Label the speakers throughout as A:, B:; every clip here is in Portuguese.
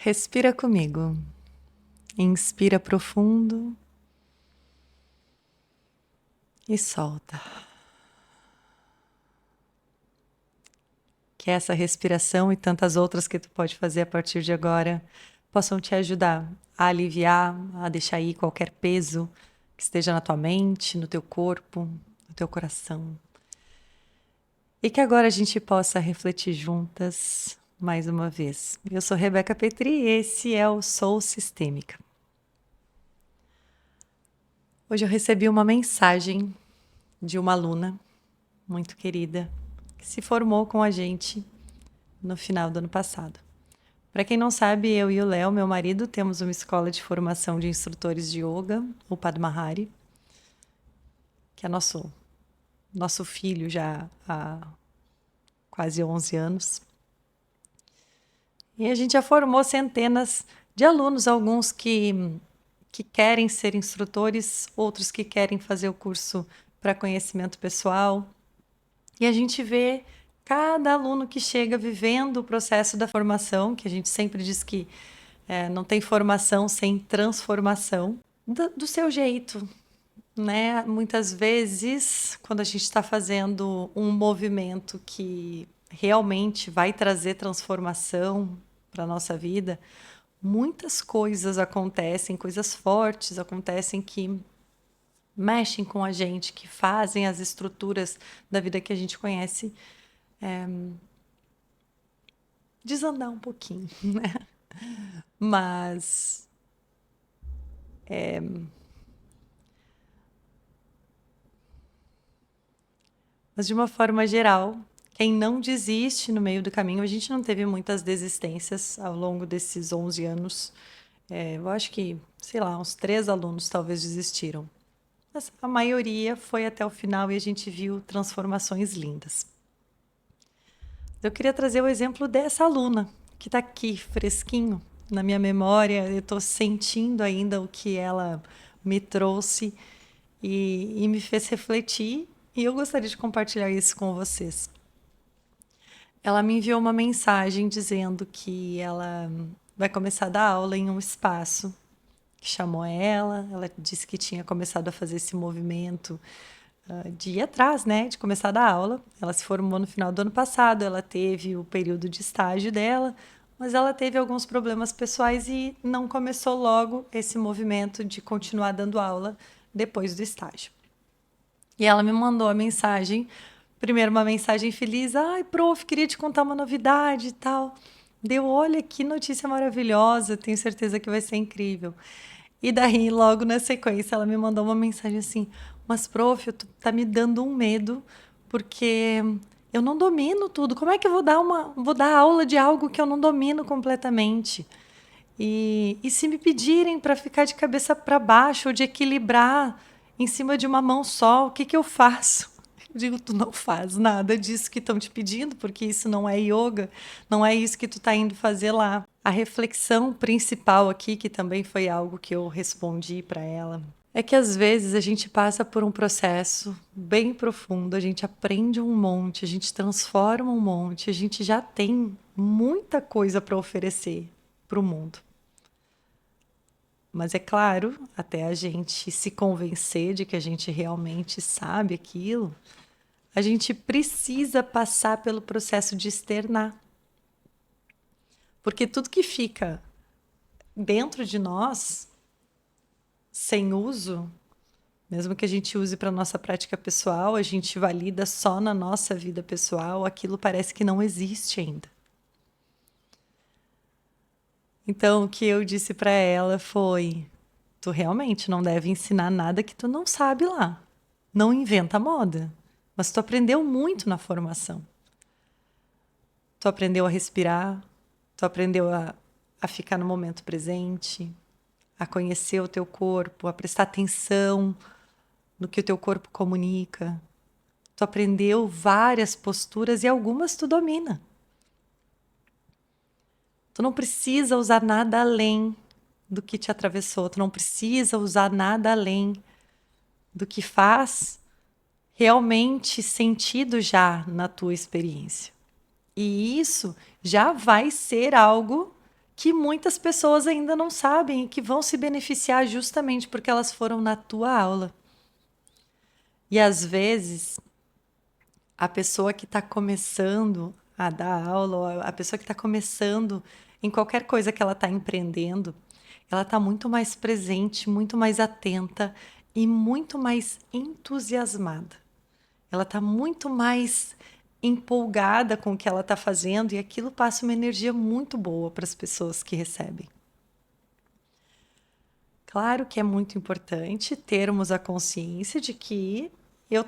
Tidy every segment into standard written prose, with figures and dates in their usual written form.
A: Respira comigo. Inspira profundo e solta. Que essa respiração e tantas outras que tu pode fazer a partir de agora possam te ajudar a aliviar, a deixar ir qualquer peso que esteja na tua mente, no teu corpo, no teu coração. E que agora a gente possa refletir juntas mais uma vez. Eu sou Rebeca Petri e esse é o Soul Sistêmica. Hoje eu recebi uma mensagem de uma aluna muito querida que se formou com a gente no final do ano passado. Para quem não sabe, eu e o Léo, meu marido, temos uma escola de formação de instrutores de yoga, o Padmahari, que é nosso filho já há quase 11 anos. E a gente já formou centenas de alunos, alguns que querem ser instrutores, outros que querem fazer o curso para conhecimento pessoal. E a gente vê cada aluno que chega vivendo o processo da formação, que a gente sempre diz que não tem formação sem transformação, do seu jeito, né? Muitas vezes, quando a gente está fazendo um movimento que realmente vai trazer transformação para a nossa vida, muitas coisas acontecem, coisas fortes acontecem que mexem com a gente, que fazem as estruturas da vida que a gente conhece desandar um pouquinho, né? Mas de uma forma geral, quem não desiste no meio do caminho, a gente não teve muitas desistências ao longo desses 11 anos. Eu acho que, sei lá, uns 3 alunos talvez desistiram. Mas a maioria foi até o final e a gente viu transformações lindas. Eu queria trazer o exemplo dessa aluna, que está aqui, fresquinho, na minha memória. Eu estou sentindo ainda o que ela me trouxe e me fez refletir. E eu gostaria de compartilhar isso com vocês. Ela me enviou uma mensagem dizendo que ela vai começar a dar aula em um espaço que chamou ela. Ela disse que tinha começado a fazer esse movimento de ir atrás, né, de começar a dar aula. Ela se formou no final do ano passado, ela teve o período de estágio dela, mas ela teve alguns problemas pessoais e não começou logo esse movimento de continuar dando aula depois do estágio. E ela me mandou a mensagem, primeiro uma mensagem feliz, ai, prof, queria te contar uma novidade e tal. Deu, olha que notícia maravilhosa, tenho certeza que vai ser incrível. E daí, logo na sequência, ela me mandou uma mensagem assim, mas prof, tá me dando um medo, porque eu não domino tudo. Como é que eu vou dar aula de algo que eu não domino completamente? E se me pedirem para ficar de cabeça para baixo ou de equilibrar em cima de uma mão só, o que que eu faço? Eu digo, tu não faz nada disso que estão te pedindo, porque isso não é yoga, não é isso que tu está indo fazer lá. A reflexão principal aqui, que também foi algo que eu respondi para ela, é que às vezes a gente passa por um processo bem profundo, a gente aprende um monte, a gente transforma um monte, a gente já tem muita coisa para oferecer para o mundo. Mas é claro, até a gente se convencer de que a gente realmente sabe aquilo, a gente precisa passar pelo processo de externar. Porque tudo que fica dentro de nós, sem uso, mesmo que a gente use para nossa prática pessoal, a gente valida só na nossa vida pessoal, aquilo parece que não existe ainda. Então, o que eu disse para ela foi: tu realmente não deve ensinar nada que tu não sabe lá. Não inventa moda. Mas tu aprendeu muito na formação. Tu aprendeu a respirar, tu aprendeu a ficar no momento presente, a conhecer o teu corpo, a prestar atenção no que o teu corpo comunica. Tu aprendeu várias posturas e algumas tu domina. Tu não precisa usar nada além do que te atravessou. Tu não precisa usar nada além do que faz realmente sentido já na tua experiência. E isso já vai ser algo que muitas pessoas ainda não sabem e que vão se beneficiar justamente porque elas foram na tua aula. E às vezes, a pessoa que está começando a dar aula, ou a pessoa que está começando em qualquer coisa que ela está empreendendo, ela está muito mais presente, muito mais atenta e muito mais entusiasmada. Ela está muito mais empolgada com o que ela está fazendo e aquilo passa uma energia muito boa para as pessoas que recebem. Claro que é muito importante termos a consciência de que eu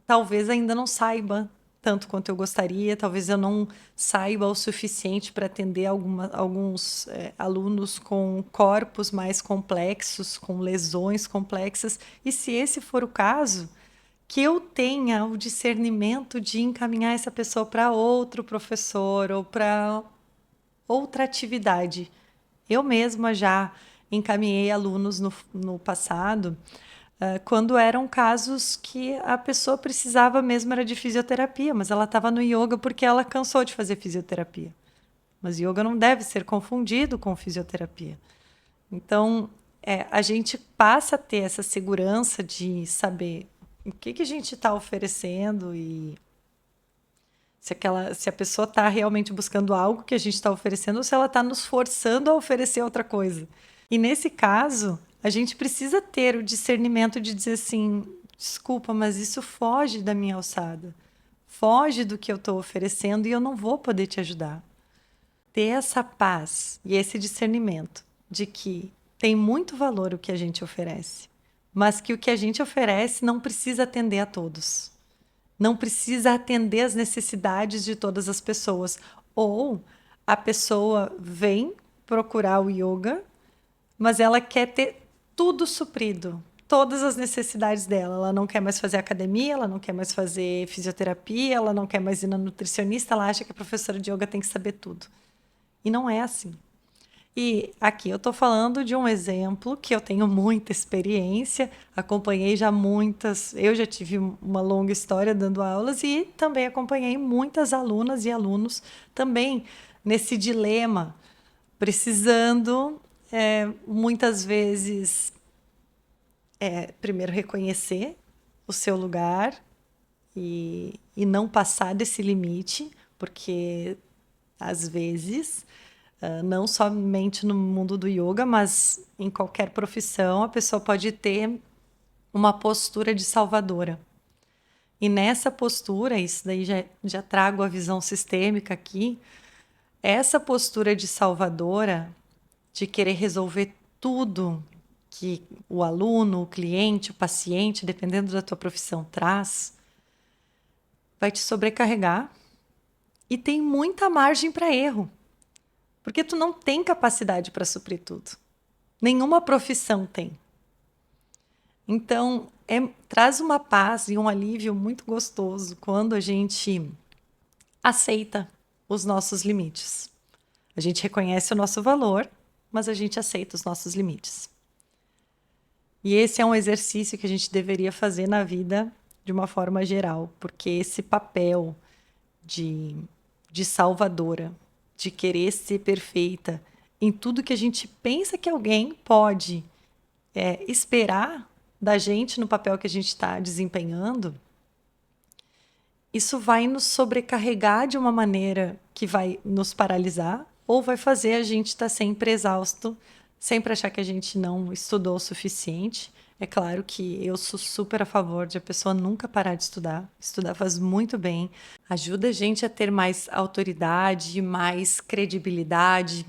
A: talvez ainda não saiba tanto quanto eu gostaria, talvez eu não saiba o suficiente para atender alguns alunos com corpos mais complexos, com lesões complexas. E se esse for o caso, que eu tenha o discernimento de encaminhar essa pessoa para outro professor ou para outra atividade. Eu mesma já encaminhei alunos no passado, quando eram casos que a pessoa precisava mesmo era de fisioterapia, mas ela estava no yoga porque ela cansou de fazer fisioterapia. Mas yoga não deve ser confundido com fisioterapia. Então, a gente passa a ter essa segurança de saber o que a gente está oferecendo e se a pessoa está realmente buscando algo que a gente está oferecendo ou se ela está nos forçando a oferecer outra coisa. E nesse caso, a gente precisa ter o discernimento de dizer assim: desculpa, mas isso foge da minha alçada, foge do que eu estou oferecendo e eu não vou poder te ajudar. Ter essa paz e esse discernimento de que tem muito valor o que a gente oferece, mas que o que a gente oferece não precisa atender a todos. Não precisa atender as necessidades de todas as pessoas. Ou a pessoa vem procurar o yoga, mas ela quer ter tudo suprido, todas as necessidades dela. Ela não quer mais fazer academia, ela não quer mais fazer fisioterapia, ela não quer mais ir na nutricionista, ela acha que a professora de yoga tem que saber tudo. E não é assim. E aqui eu estou falando de um exemplo que eu tenho muita experiência, acompanhei já muitas, eu já tive uma longa história dando aulas e também acompanhei muitas alunas e alunos também nesse dilema, precisando muitas vezes primeiro reconhecer o seu lugar e não passar desse limite, porque às vezes não somente no mundo do yoga, mas em qualquer profissão, a pessoa pode ter uma postura de salvadora. E nessa postura, isso daí já trago a visão sistêmica aqui, essa postura de salvadora, de querer resolver tudo que o aluno, o cliente, o paciente, dependendo da tua profissão, traz, vai te sobrecarregar e tem muita margem para erro. Porque tu não tem capacidade para suprir tudo. Nenhuma profissão tem. Então, traz uma paz e um alívio muito gostoso quando a gente aceita os nossos limites. A gente reconhece o nosso valor, mas a gente aceita os nossos limites. E esse é um exercício que a gente deveria fazer na vida de uma forma geral, porque esse papel de salvadora, de querer ser perfeita em tudo que a gente pensa que alguém pode esperar da gente no papel que a gente está desempenhando, isso vai nos sobrecarregar de uma maneira que vai nos paralisar ou vai fazer a gente estar sempre exausto, sempre achar que a gente não estudou o suficiente. É claro que eu sou super a favor de a pessoa nunca parar de estudar. Estudar faz muito bem, ajuda a gente a ter mais autoridade, mais credibilidade,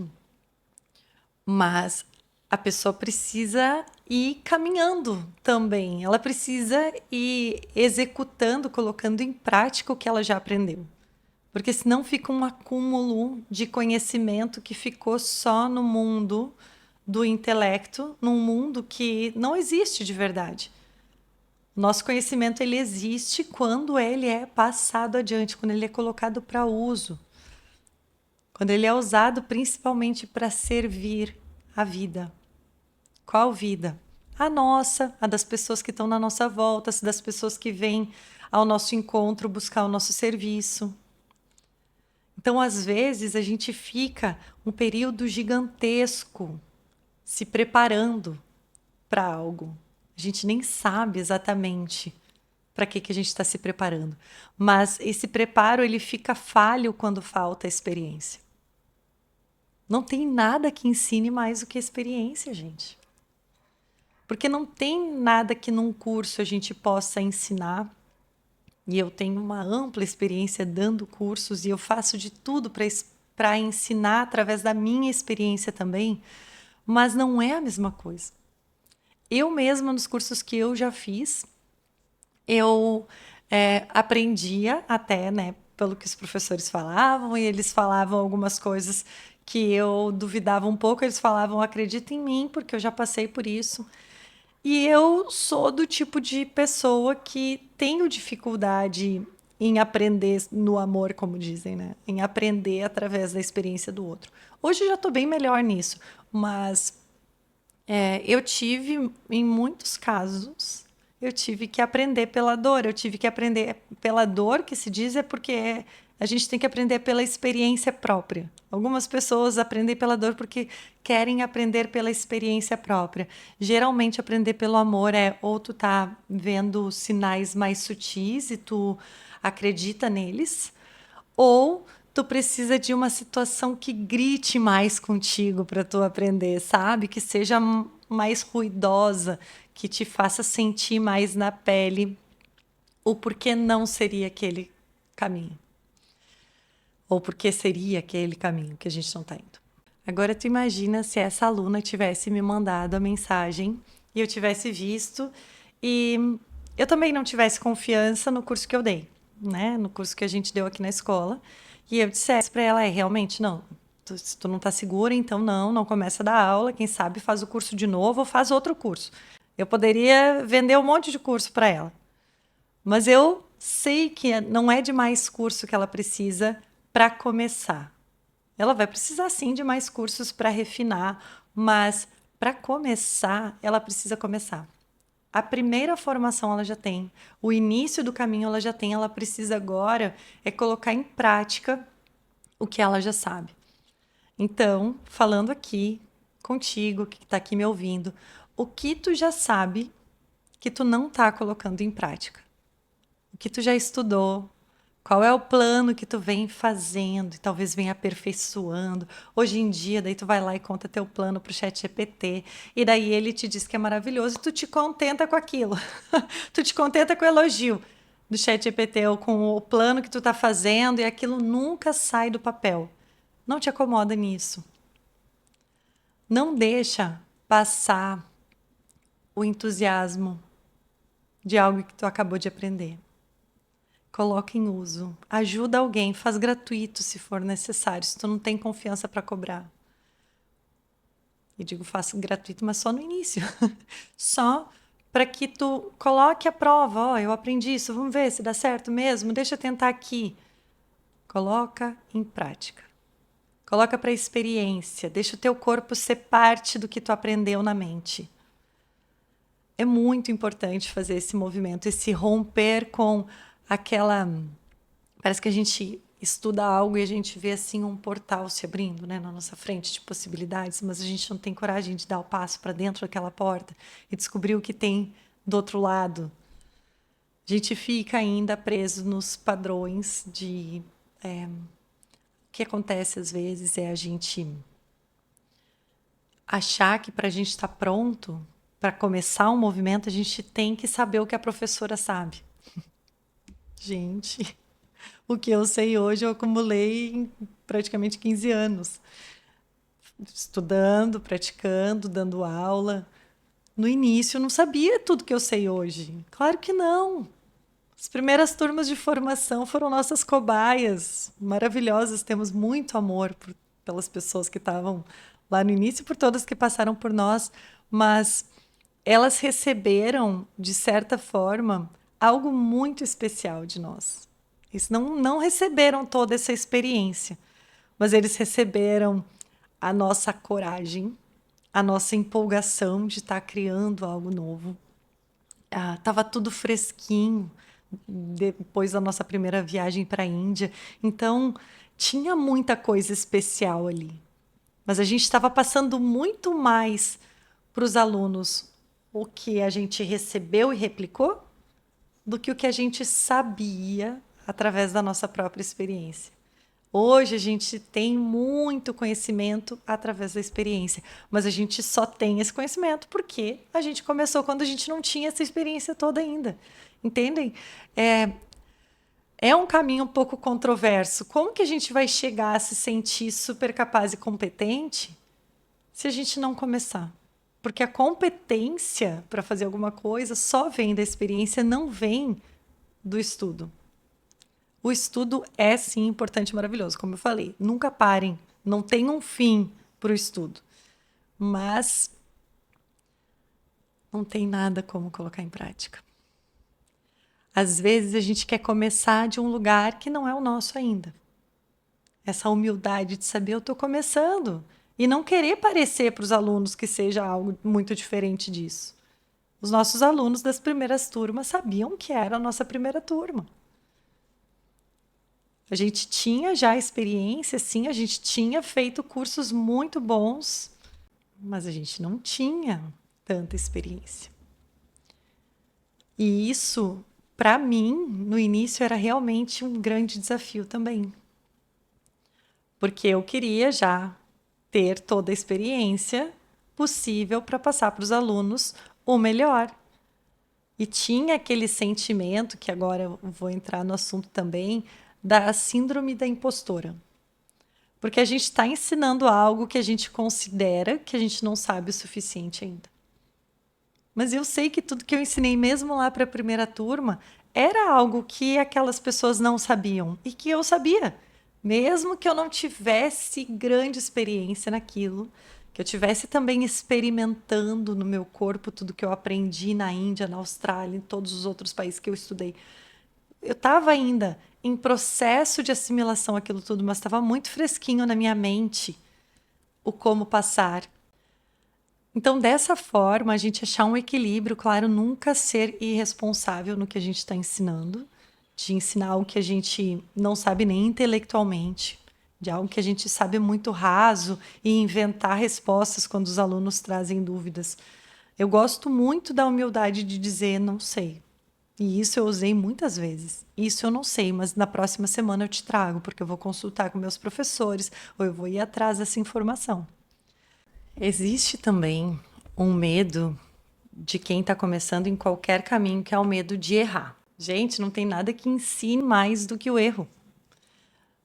A: mas a pessoa precisa ir caminhando também. Ela precisa ir executando, colocando em prática o que ela já aprendeu. Porque senão fica um acúmulo de conhecimento que ficou só no mundo do intelecto, num mundo que não existe de verdade. Nosso conhecimento ele existe quando ele é passado adiante, quando ele é colocado para uso, quando ele é usado principalmente para servir a vida. Qual vida? A nossa, a das pessoas que estão na nossa volta, a das pessoas que vêm ao nosso encontro buscar o nosso serviço. Então, às vezes, a gente fica um período gigantesco se preparando para algo. A gente nem sabe exatamente para que a gente está se preparando. Mas esse preparo ele fica falho quando falta a experiência. Não tem nada que ensine mais do que a experiência, gente. Porque não tem nada que num curso a gente possa ensinar. E eu tenho uma ampla experiência dando cursos e eu faço de tudo para ensinar através da minha experiência também, mas não é a mesma coisa. Eu mesma, nos cursos que eu já fiz, eu aprendia até, né, pelo que os professores falavam, e eles falavam algumas coisas que eu duvidava um pouco, eles falavam, acredita em mim, porque eu já passei por isso. E eu sou do tipo de pessoa que tenho dificuldade em aprender no amor, como dizem, né? Em aprender através da experiência do outro. Hoje eu já estou bem melhor nisso, mas eu tive, em muitos casos, eu tive que aprender pela dor. Eu tive que aprender pela dor, que se diz é porque a gente tem que aprender pela experiência própria. Algumas pessoas aprendem pela dor porque querem aprender pela experiência própria. Geralmente, aprender pelo amor é ou tu tá vendo sinais mais sutis e tu acredita neles, ou tu precisa de uma situação que grite mais contigo para tu aprender, sabe? Que seja mais ruidosa, que te faça sentir mais na pele o porquê não seria aquele caminho. Ou porque seria aquele caminho que a gente não está indo. Agora tu imagina se essa aluna tivesse me mandado a mensagem e eu tivesse visto e eu também não tivesse confiança no curso que eu dei, né? No curso que a gente deu aqui na escola. E eu dissesse para ela, realmente não. Se tu não tá segura, então não começa a dar aula. Quem sabe faz o curso de novo ou faz outro curso. Eu poderia vender um monte de curso para ela. Mas eu sei que não é de mais curso que ela precisa para começar. Ela vai precisar sim de mais cursos para refinar, mas para começar, ela precisa começar. A primeira formação ela já tem, o início do caminho ela já tem, ela precisa agora colocar em prática o que ela já sabe. Então, falando aqui contigo, que está aqui me ouvindo, o que tu já sabe que tu não está colocando em prática? O que tu já estudou? Qual é o plano que tu vem fazendo e talvez venha aperfeiçoando? Hoje em dia, daí tu vai lá e conta teu plano pro ChatGPT e daí ele te diz que é maravilhoso e tu te contenta com aquilo. Tu te contenta com o elogio do ChatGPT ou com o plano que tu tá fazendo e aquilo nunca sai do papel. Não te acomoda nisso. Não deixa passar o entusiasmo de algo que tu acabou de aprender. Coloca em uso. Ajuda alguém, faz gratuito se for necessário, se tu não tem confiança para cobrar. E digo, faça gratuito, mas só no início. Só para que tu coloque a prova. Ó, eu aprendi isso, vamos ver se dá certo mesmo. Deixa eu tentar aqui. Coloca em prática. Coloca para experiência. Deixa o teu corpo ser parte do que tu aprendeu na mente. É muito importante fazer esse movimento, esse romper com aquela. Parece que a gente estuda algo e a gente vê assim um portal se abrindo, né, na nossa frente de possibilidades, mas a gente não tem coragem de dar o passo para dentro daquela porta e descobrir o que tem do outro lado. A gente fica ainda preso nos padrões de. O que acontece às vezes é a gente achar que para a gente estar pronto para começar um movimento, a gente tem que saber o que a professora sabe. Gente, o que eu sei hoje eu acumulei em praticamente 15 anos. Estudando, praticando, dando aula. No início eu não sabia tudo que eu sei hoje. Claro que não. As primeiras turmas de formação foram nossas cobaias, maravilhosas. Temos muito amor pelas pessoas que estavam lá no início e por todas que passaram por nós, mas elas receberam, de certa forma, algo muito especial de nós. Eles não receberam toda essa experiência, mas eles receberam a nossa coragem, a nossa empolgação de estar criando algo novo. Tava tudo fresquinho depois da nossa primeira viagem para a Índia. Então, tinha muita coisa especial ali. Mas a gente estava passando muito mais para os alunos o que a gente recebeu e replicou do que o que a gente sabia através da nossa própria experiência. Hoje a gente tem muito conhecimento através da experiência, mas a gente só tem esse conhecimento porque a gente começou quando a gente não tinha essa experiência toda ainda. Entendem? É um caminho um pouco controverso. Como que a gente vai chegar a se sentir super capaz e competente se a gente não começar? Porque a competência para fazer alguma coisa só vem da experiência, não vem do estudo. O estudo é sim importante e maravilhoso, como eu falei. Nunca parem, não tem um fim para o estudo. Mas não tem nada como colocar em prática. Às vezes a gente quer começar de um lugar que não é o nosso ainda. Essa humildade de saber eu estou começando e não querer parecer para os alunos que seja algo muito diferente disso. Os nossos alunos das primeiras turmas sabiam que era a nossa primeira turma. A gente tinha já experiência, sim, a gente tinha feito cursos muito bons, mas a gente não tinha tanta experiência. E isso, para mim, no início era realmente um grande desafio também. Porque eu queria já ter toda a experiência possível para passar para os alunos o melhor. E tinha aquele sentimento, que agora eu vou entrar no assunto também, da síndrome da impostora. Porque a gente está ensinando algo que a gente considera que a gente não sabe o suficiente ainda. Mas eu sei que tudo que eu ensinei, mesmo lá para a primeira turma, era algo que aquelas pessoas não sabiam e que eu sabia. Mesmo que eu não tivesse grande experiência naquilo, que eu tivesse também experimentando no meu corpo tudo que eu aprendi na Índia, na Austrália, em todos os outros países que eu estudei. Eu estava ainda em processo de assimilação aquilo tudo, mas estava muito fresquinho na minha mente o como passar. Então, dessa forma, a gente achar um equilíbrio, claro, nunca ser irresponsável no que a gente está ensinando, de ensinar algo que a gente não sabe nem intelectualmente, de algo que a gente sabe muito raso e inventar respostas quando os alunos trazem dúvidas. Eu gosto muito da humildade de dizer não sei. E isso eu usei muitas vezes. Isso eu não sei, mas na próxima semana eu te trago, porque eu vou consultar com meus professores ou eu vou ir atrás dessa informação. Existe também um medo de quem está começando em qualquer caminho, que é o medo de errar. Gente, não tem nada que ensine mais do que o erro.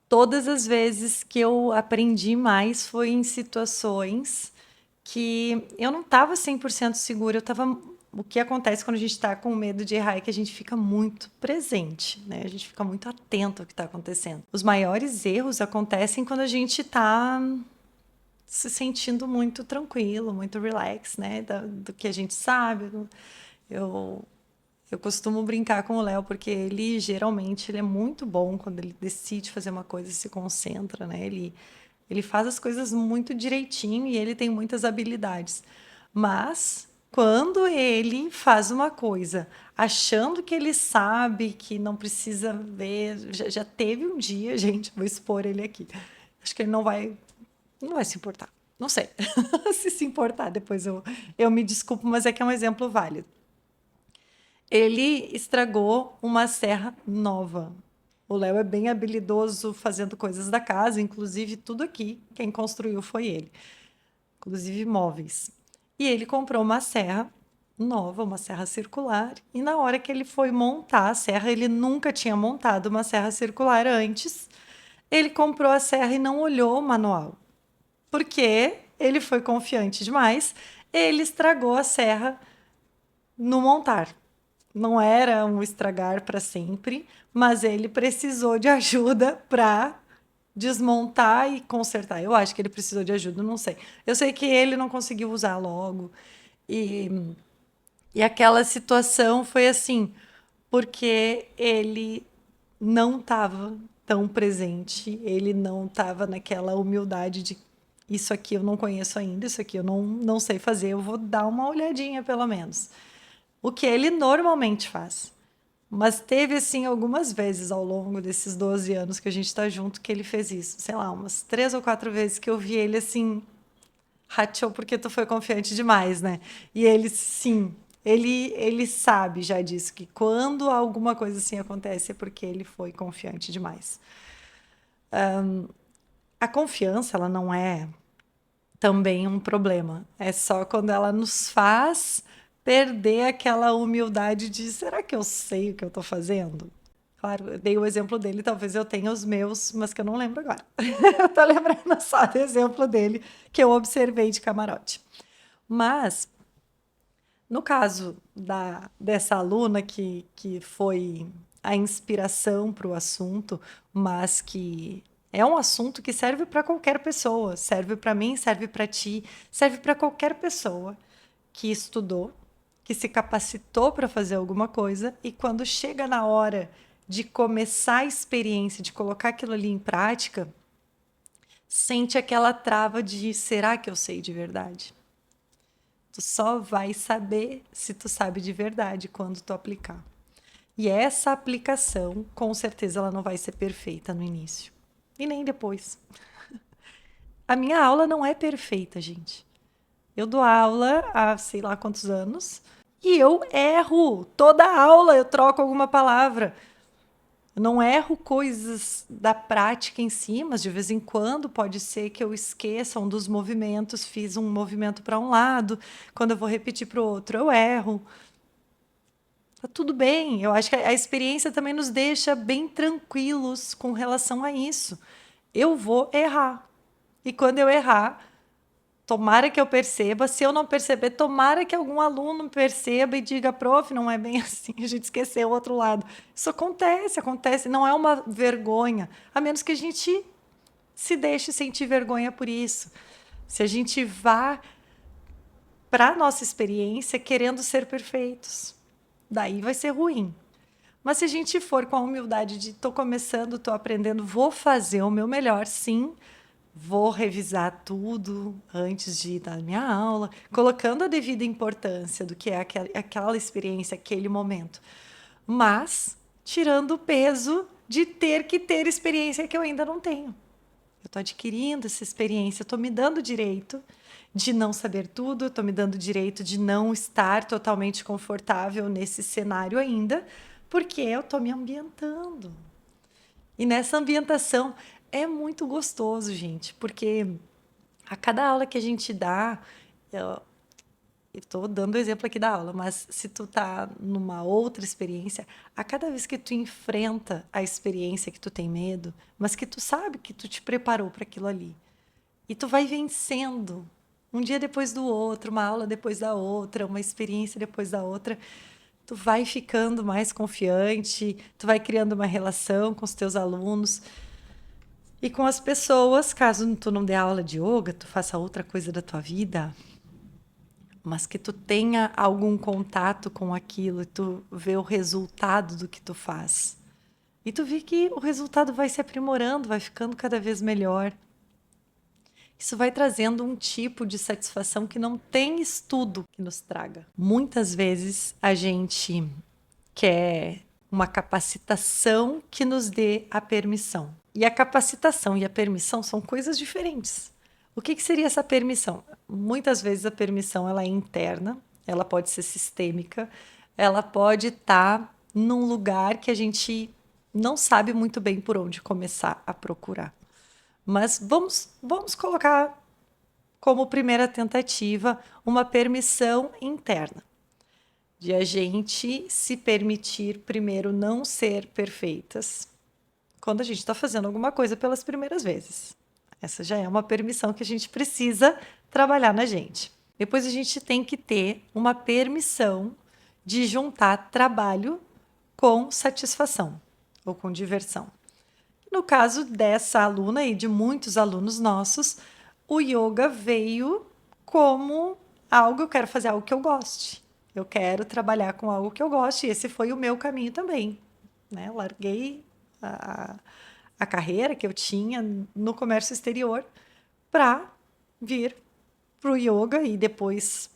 A: Todas as vezes que eu aprendi mais foi em situações que eu não estava 100% segura, eu estava. O que acontece quando a gente está com medo de errar é que a gente fica muito presente, né? A gente fica muito atento ao que está acontecendo. Os maiores erros acontecem quando a gente está se sentindo muito tranquilo, muito relax, né? Do que a gente sabe. Eu, eu costumo brincar com o Léo, porque ele geralmente ele é muito bom quando ele decide fazer uma coisa e se concentra, né? Ele faz as coisas muito direitinho e ele tem muitas habilidades. Mas quando ele faz uma coisa achando que ele sabe, que não precisa ver, já teve um dia, gente, vou expor ele aqui. Acho que ele não vai se importar. Não sei. Se importar, depois eu me desculpo, mas é que é um exemplo válido. Ele estragou uma serra nova. O Léo é bem habilidoso fazendo coisas da casa, inclusive tudo aqui, quem construiu foi ele, inclusive móveis. E ele comprou uma serra nova, uma serra circular, e na hora que ele foi montar a serra, ele nunca tinha montado uma serra circular antes. Ele comprou a serra e não olhou o manual, porque ele foi confiante demais, ele estragou a serra no montar. Não era um estragar para sempre, mas ele precisou de ajuda para desmontar e consertar. Eu acho que ele precisou de ajuda, não sei. Eu sei que ele não conseguiu usar logo. E, e aquela situação foi assim, porque ele não estava tão presente, ele não estava naquela humildade de isso aqui eu não conheço ainda, isso aqui eu não sei fazer, eu vou dar uma olhadinha pelo menos. O que ele normalmente faz. Mas teve, assim, algumas vezes ao longo desses 12 anos que a gente tá junto que ele fez isso. Sei lá, umas 3 ou 4 vezes que eu vi ele assim, rachou porque tu foi confiante demais, né? E ele, sim, ele sabe já disso, que quando alguma coisa assim acontece é porque ele foi confiante demais. A confiança, ela não é também um problema. É só quando ela nos faz perder aquela humildade de será que eu sei o que eu tô fazendo? Claro, eu dei o exemplo dele, talvez eu tenha os meus, mas que eu não lembro agora. Eu tô lembrando só do exemplo dele que eu observei de camarote. Mas, no caso dessa aluna que foi a inspiração para o assunto, mas que é um assunto que serve para qualquer pessoa, serve para mim, serve para ti, serve para qualquer pessoa que estudou, que se capacitou para fazer alguma coisa e quando chega na hora de começar a experiência, de colocar aquilo ali em prática, sente aquela trava de será que eu sei de verdade? Tu só vai saber se tu sabe de verdade quando tu aplicar. E essa aplicação, com certeza, ela não vai ser perfeita no início. E nem depois. A minha aula não é perfeita, gente. Eu dou aula há sei lá quantos anos e eu erro. Toda aula eu troco alguma palavra. Eu não erro coisas da prática em si, mas de vez em quando pode ser que eu esqueça um dos movimentos, fiz um movimento para um lado, quando eu vou repetir para o outro, eu erro. Tá tudo bem. Eu acho que a experiência também nos deixa bem tranquilos com relação a isso. Eu vou errar. E quando eu errar, tomara que eu perceba. Se eu não perceber, tomara que algum aluno perceba e diga, prof, não é bem assim, a gente esqueceu o outro lado. Isso acontece, acontece. Não é uma vergonha, a menos que a gente se deixe sentir vergonha por isso. Se a gente vá para a nossa experiência querendo ser perfeitos, daí vai ser ruim. Mas se a gente for com a humildade de tô começando, tô aprendendo, vou fazer o meu melhor, sim, vou revisar tudo antes de ir na minha aula, colocando a devida importância do que é aquela experiência, aquele momento. Mas tirando o peso de ter que ter experiência que eu ainda não tenho. Eu estou adquirindo essa experiência, estou me dando direito de não saber tudo, estou me dando direito de não estar totalmente confortável nesse cenário ainda, porque eu estou me ambientando. E nessa ambientação é muito gostoso, gente, porque a cada aula que a gente dá, eu estou dando o exemplo aqui da aula, mas se tu tá numa outra experiência, a cada vez que tu enfrenta a experiência que tu tem medo, mas que tu sabe que tu te preparou para aquilo ali, e tu vai vencendo um dia depois do outro, uma aula depois da outra, uma experiência depois da outra, tu vai ficando mais confiante, tu vai criando uma relação com os teus alunos e com as pessoas, caso tu não dê aula de yoga, tu faça outra coisa da tua vida, mas que tu tenha algum contato com aquilo, e tu vê o resultado do que tu faz. E tu vê que o resultado vai se aprimorando, vai ficando cada vez melhor. Isso vai trazendo um tipo de satisfação que não tem estudo que nos traga. Muitas vezes a gente quer uma capacitação que nos dê a permissão. E a capacitação e a permissão são coisas diferentes. O que seria essa permissão? Muitas vezes a permissão ela é interna, ela pode ser sistêmica, ela pode estar num lugar que a gente não sabe muito bem por onde começar a procurar. Mas vamos colocar como primeira tentativa uma permissão interna, de a gente se permitir primeiro não ser perfeitas quando a gente está fazendo alguma coisa pelas primeiras vezes. Essa já é uma permissão que a gente precisa trabalhar na gente. Depois a gente tem que ter uma permissão de juntar trabalho com satisfação ou com diversão. No caso dessa aluna e de muitos alunos nossos, o yoga veio como algo, eu quero fazer algo que eu goste. Eu quero trabalhar com algo que eu goste, e esse foi o meu caminho também. Né? Eu larguei a carreira que eu tinha no comércio exterior para vir para o yoga e depois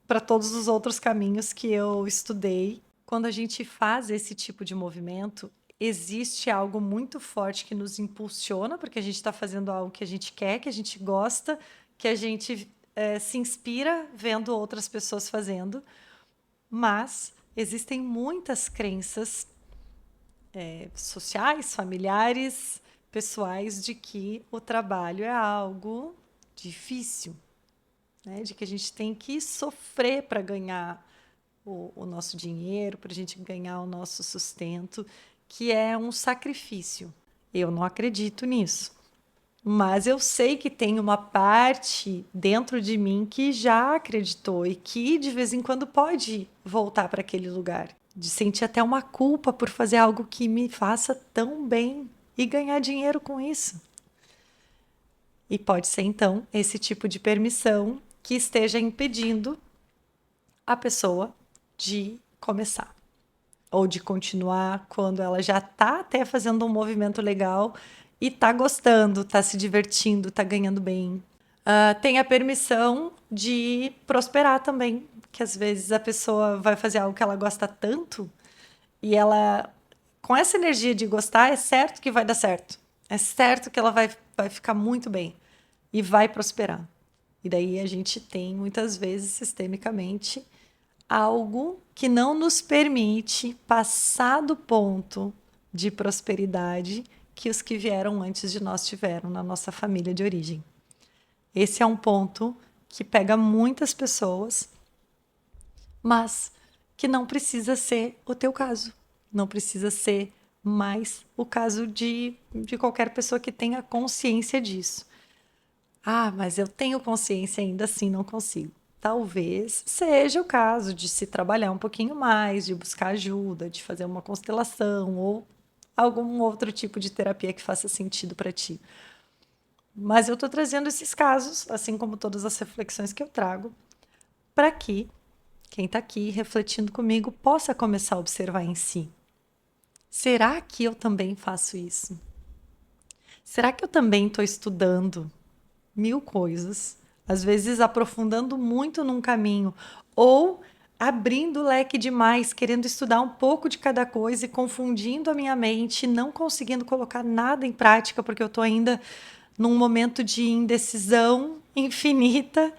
A: para todos os outros caminhos que eu estudei Quando a gente faz esse tipo de movimento, existe algo muito forte que nos impulsiona, porque a gente está fazendo algo que a gente quer, que a gente gosta, que a gente se inspira vendo outras pessoas fazendo. Mas existem muitas crenças sociais, familiares, pessoais, de que o trabalho é algo difícil, né? De que a gente tem que sofrer para ganhar o nosso dinheiro, para a gente ganhar o nosso sustento, que é um sacrifício. Eu não acredito nisso. Mas eu sei que tem uma parte dentro de mim que já acreditou e que de vez em quando pode voltar para aquele lugar, de sentir até uma culpa por fazer algo que me faça tão bem e ganhar dinheiro com isso. E pode ser então esse tipo de permissão que esteja impedindo a pessoa de começar ou de continuar quando ela já está até fazendo um movimento legal e está gostando, está se divertindo, está ganhando bem. Tem a permissão de prosperar também, que às vezes a pessoa vai fazer algo que ela gosta tanto e ela, com essa energia de gostar, é certo que vai dar certo. É certo que ela vai ficar muito bem e vai prosperar. E daí a gente tem, muitas vezes, sistemicamente, algo que não nos permite passar do ponto de prosperidade que os que vieram antes de nós tiveram na nossa família de origem. Esse é um ponto que pega muitas pessoas, mas que não precisa ser o teu caso. Não precisa ser mais o caso de qualquer pessoa que tenha consciência disso. Ah, mas eu tenho consciência, ainda assim não consigo. Talvez seja o caso de se trabalhar um pouquinho mais, de buscar ajuda, de fazer uma constelação ou algum outro tipo de terapia que faça sentido para ti. Mas eu estou trazendo esses casos, assim como todas as reflexões que eu trago, para que quem está aqui refletindo comigo possa começar a observar em si. Será que eu também faço isso? Será que eu também estou estudando mil coisas, às vezes aprofundando muito num caminho, ou abrindo o leque demais, querendo estudar um pouco de cada coisa e confundindo a minha mente, não conseguindo colocar nada em prática, porque eu estou ainda num momento de indecisão infinita,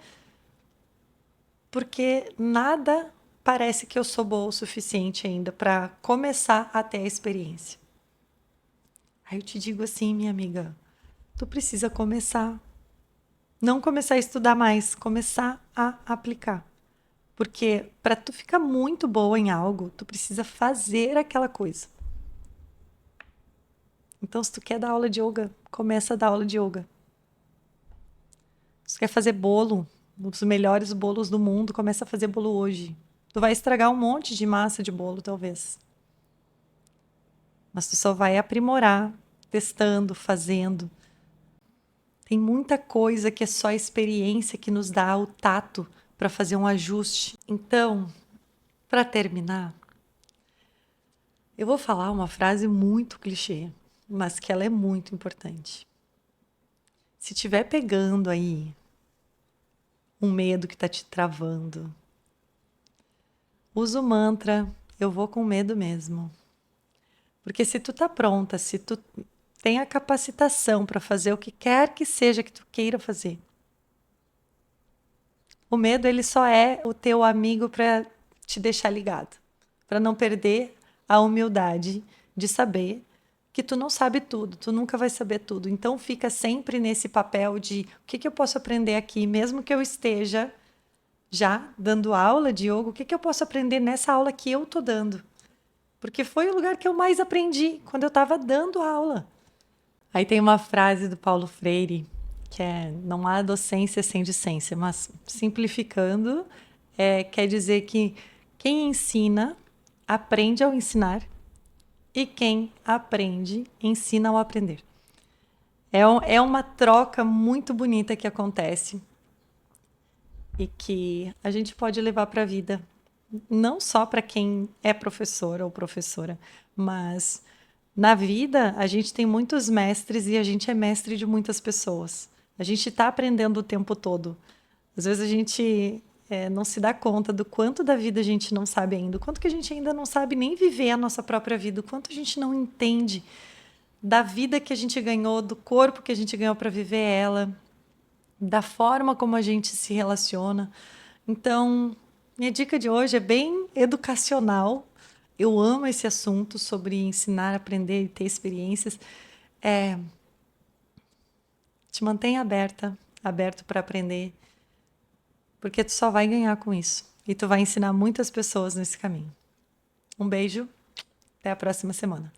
A: porque nada parece que eu sou boa o suficiente ainda para começar a ter a experiência. Aí eu te digo assim, minha amiga, tu precisa começar. Não começar a estudar mais, começar a aplicar. Porque para tu ficar muito boa em algo, tu precisa fazer aquela coisa. Então, se tu quer dar aula de yoga, começa a dar aula de yoga. Se tu quer fazer bolo, um dos melhores bolos do mundo, começa a fazer bolo hoje. Tu vai estragar um monte de massa de bolo, talvez. Mas tu só vai aprimorar, testando, fazendo. Tem muita coisa que é só a experiência que nos dá o tato para fazer um ajuste. Então, para terminar, eu vou falar uma frase muito clichê, mas que ela é muito importante. Se tiver pegando aí um medo que está te travando, usa o mantra, eu vou com medo mesmo. Porque se tu tá pronta, se tu tem a capacitação para fazer o que quer que seja que tu queira fazer, o medo ele só é o teu amigo para te deixar ligado, para não perder a humildade de saber que tu não sabe tudo, tu nunca vai saber tudo. Então fica sempre nesse papel de o que eu posso aprender aqui, mesmo que eu esteja já dando aula de yoga, o que eu posso aprender nessa aula que eu tô dando? Porque foi o lugar que eu mais aprendi quando eu estava dando aula. Aí tem uma frase do Paulo Freire que é: não há docência sem discência, mas simplificando, quer dizer que quem ensina aprende ao ensinar e quem aprende ensina ao aprender. É uma troca muito bonita que acontece e que a gente pode levar para a vida, não só para quem é professor ou professora, mas na vida a gente tem muitos mestres e a gente é mestre de muitas pessoas. A gente está aprendendo o tempo todo. Às vezes a gente não se dá conta do quanto da vida a gente não sabe ainda, o quanto que a gente ainda não sabe nem viver a nossa própria vida, o quanto a gente não entende da vida que a gente ganhou, do corpo que a gente ganhou para viver ela, da forma como a gente se relaciona. Então, minha dica de hoje é bem educacional. Eu amo esse assunto sobre ensinar, aprender e ter experiências. É, te mantenha aberto para aprender, porque tu só vai ganhar com isso. E tu vai ensinar muitas pessoas nesse caminho. Um beijo, até a próxima semana.